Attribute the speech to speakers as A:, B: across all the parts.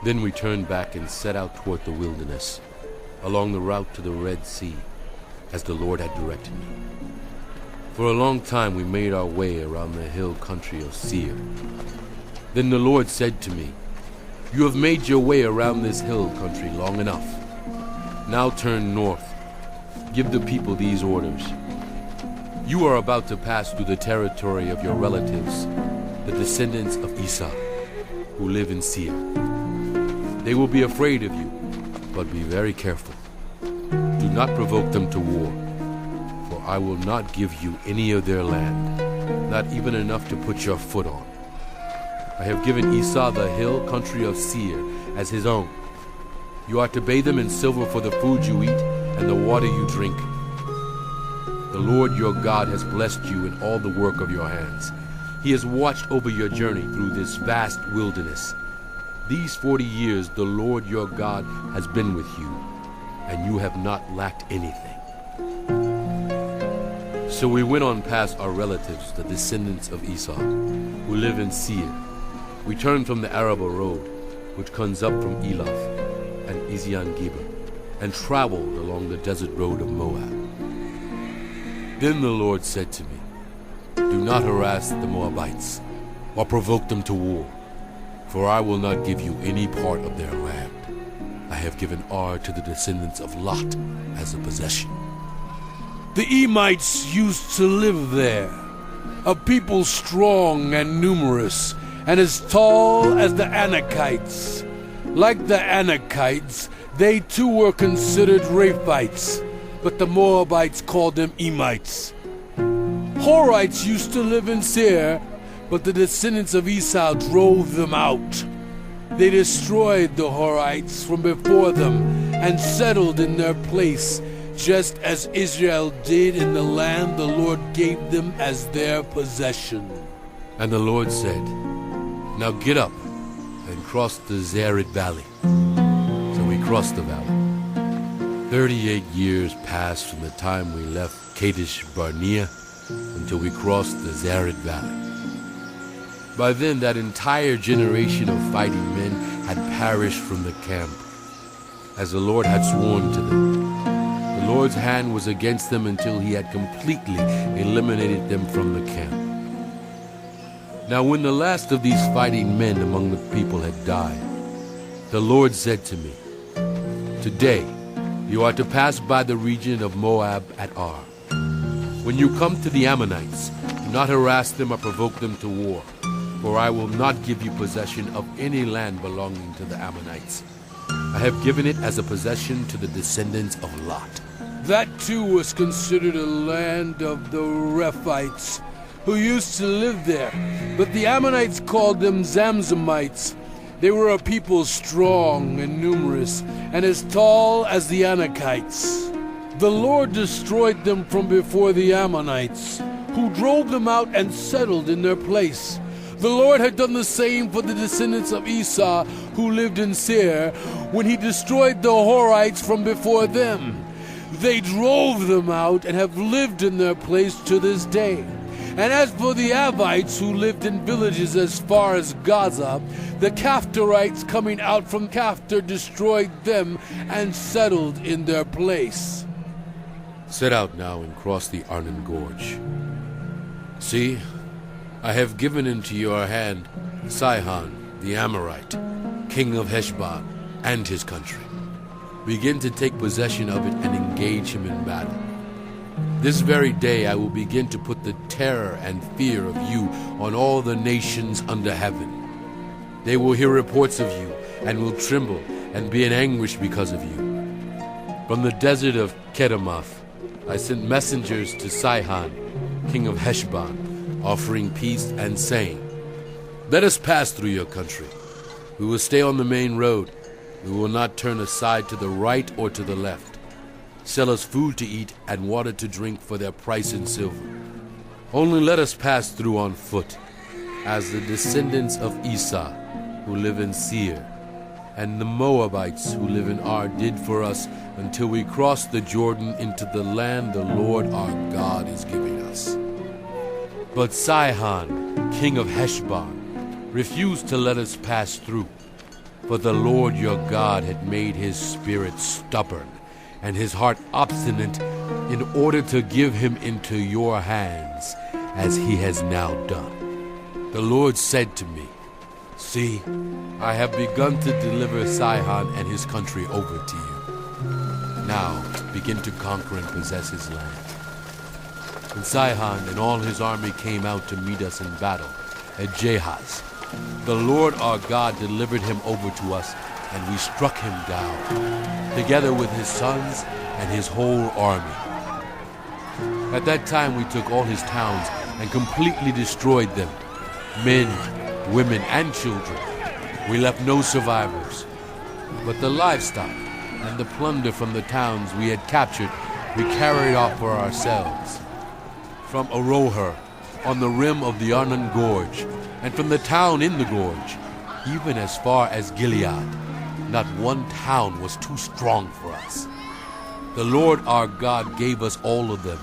A: Then we turned back and set out toward the wilderness, along the route to the Red Sea, as the Lord had directed me. For a long time we made our way around the hill country of Seir. Then the Lord said to me, "You have made your way around this hill country long enough. Now turn north. Give the people these orders. You are about to pass through the territory of your relatives, the descendants of Esau, who live in Seir. They will be afraid of you, but be very careful. Do not provoke them to war, for I will not give you any of their land, not even enough to put your foot on. I have given Esau the hill country of Seir as his own. You are to bathe them in silver for the food you eat and the water you drink. The Lord your God has blessed you in all the work of your hands. He has watched over your journey through this vast wilderness. These 40 years the Lord your God has been with you, and you have not lacked anything." So we went on past our relatives, the descendants of Esau, who live in Seir. We turned from the Arabah road, which comes up from Elath and Ezion-Geber, and traveled along the desert road of Moab. Then the Lord said to me, "Do not harass the Moabites, or provoke them to war, for I will not give you any part of their land. I have given Ar to the descendants of Lot as a possession." The Emites used to live there, a people strong and numerous, and as tall as the Anakites. Like the Anakites, they too were considered Rephites, but the Moabites called them Emites. Horites used to live in Seir, but the descendants of Esau drove them out. They destroyed the Horites from before them and settled in their place, just as Israel did in the land the Lord gave them as their possession. And the Lord said, "Now get up and cross the Zered Valley." So we crossed the valley. 38 years passed from the time we left Kadesh Barnea until we crossed the Zered Valley. By then that entire generation of fighting men had perished from the camp, as the Lord had sworn to them. The Lord's hand was against them until he had completely eliminated them from the camp. Now when the last of these fighting men among the people had died, the Lord said to me, "Today you are to pass by the region of Moab at Ar. When you come to the Ammonites, do not harass them or provoke them to war, for I will not give you possession of any land belonging to the Ammonites. I have given it as a possession to the descendants of Lot." That too was considered a land of the Rephites, who used to live there, but the Ammonites called them Zamzamites. They were a people strong and numerous, and as tall as the Anakites. The Lord destroyed them from before the Ammonites, who drove them out and settled in their place. The Lord had done the same for the descendants of Esau, who lived in Seir, when he destroyed the Horites from before them. They drove them out and have lived in their place to this day. And as for the Avites, who lived in villages as far as Gaza, the Caphtorites coming out from Caphtor destroyed them and settled in their place. Set out now and cross the Arnon Gorge. See, I have given into your hand Sihon the Amorite, king of Heshbon, and his country. Begin to take possession of it and engage him in battle. This very day I will begin to put the terror and fear of you on all the nations under heaven. They will hear reports of you and will tremble and be in anguish because of you. From the desert of Kedemoth I sent messengers to Sihon, king of Heshbon, offering peace and saying, "Let us pass through your country. We will stay on the main road. We will not turn aside to the right or to the left. Sell us food to eat and water to drink for their price in silver. Only let us pass through on foot, as the descendants of Esau, who live in Seir, and the Moabites who live in Ar did for us until we crossed the Jordan into the land the Lord our God is giving us." But Sihon, king of Heshbon, refused to let us pass through. For the Lord your God had made his spirit stubborn and his heart obstinate in order to give him into your hands, as he has now done. The Lord said to me, See, I have begun to deliver Sihon and his country over to you. Now begin to conquer and possess his land. And Sihon and all his army came out to meet us in battle at Jahaz. The Lord our God delivered him over to us, and we struck him down, together with his sons and his whole army. At that time we took all his towns and completely destroyed them, men, women, and children. We left no survivors. But the livestock and the plunder from the towns we had captured we carried off for ourselves. From Aroher, on the rim of the Arnon Gorge, and from the town in the gorge, even as far as Gilead, not one town was too strong for us. The Lord our God gave us all of them,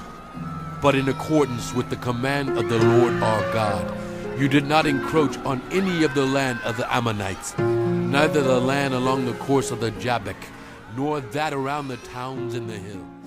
A: but in accordance with the command of the Lord our God, you did not encroach on any of the land of the Ammonites, neither the land along the course of the Jabbok, nor that around the towns in the hills.